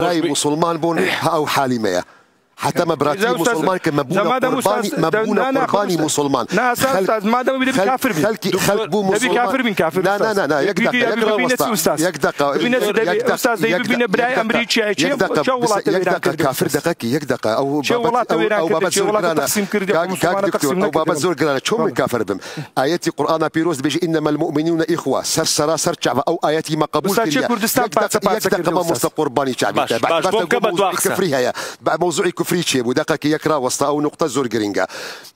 راي مسلمان بون او حالمه حتى ما براتي مسلمان كمبونا قرباني مسلمان لا استاذ ما دام بيدي كافر خلق بو مسلمان كافر من كافر لا يقدق استاذ بينا براي امريكي يقدق كافر دقيق يقدق او بابا زور قرانا شو من كافر بم اياتي قران بيروز بيجي انما المؤمنون اخوه سر شعب او اياتي ما قبول يقدق ما مست قرباني شعبي كفريها موضوع كفريتشي ودقك يكرا وسط او نقطه زور جرينجا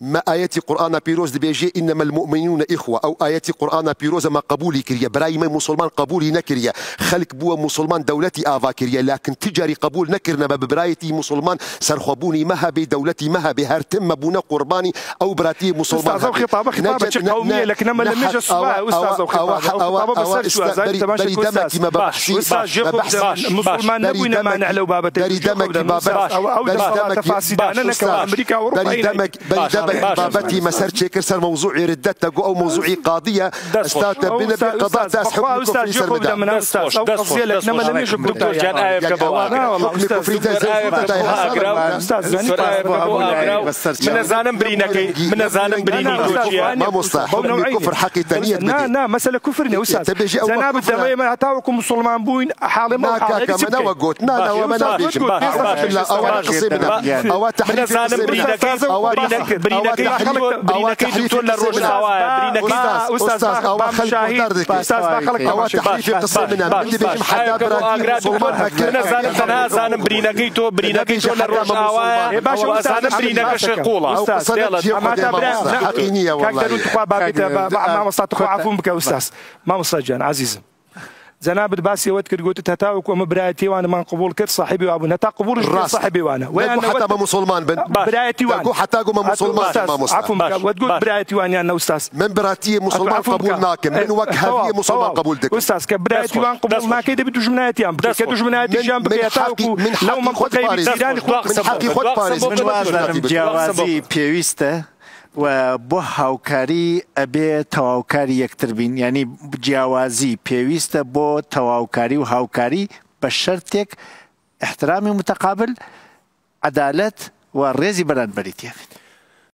ما اياتي قران بيروز بيجي انما المؤمنون اخوه او اياتي قران بيروز ما قبولي كريا براي ما مسلمان قبولي نكريا خلق بو مسلمان دولتي افا كريا لكن تجاري قبول نكرنا ببرايتي مسلمان سرخبوني مها بدولتي مها بهرتم بونا قرباني او براتي مسلمان خطابه قوميه لكن ما لم يجي السؤال استاذ خطابه بس دمك ما بحثي مسلمان نبونا ما نعلو بابتي بابتي مسار شكر سر موضوعي ردت او موضوعي قضيه استاذ بنا بقضاء داس حكم كفري سر بدا من استاذ قضيه لكن ما لم يجي دكتور جان ايف كبوا كفري استاذ من زانم برينكي من زانم بريني ما مصطلح كفر حقي ثانيه لا مساله كفرني استاذ زناب الدميه ما تاوكم مسلمان بوين حال ما كما وقوت لا وما نبيش او تحريف برينكي ولا استاذ او تحريف قصه منها اللي بيجي حدا براتي مسلمان زانم برينكي تو ولا روشاوا باشا زانم برينكي شقوله حقينيه والله ما مصلحتك عفوا بك استاذ ما مصلحتك عزيزي زناب الباسي وتكر قلت تتاوك ومبرايتي وانا ما قبول كر صاحبي وابونا تا قبول صاحبي وانا وين حتى ما مسلمان برايتي وانا حتى ما مسلمان ما مسلمان عفوا وتقول برايتي وانا انا استاذ من براتي مسلمان قبول ناكم من وجهه مسلمان قبول دك استاذ كبرايتي وان قبول ما كده بدوش مناتي ام كدوش مناتي جنب كيتاوكو لو ما خد زيدان من حقي خد باريس من وازم جوازي بيويسته و بو هاوکاری ابي تواوکاری یکتر بین یعنی جیاوازی پیوسته بو تواوکاری و هاوکاری بشرطك احترام متقابل عدالت و رزي بران بريتيا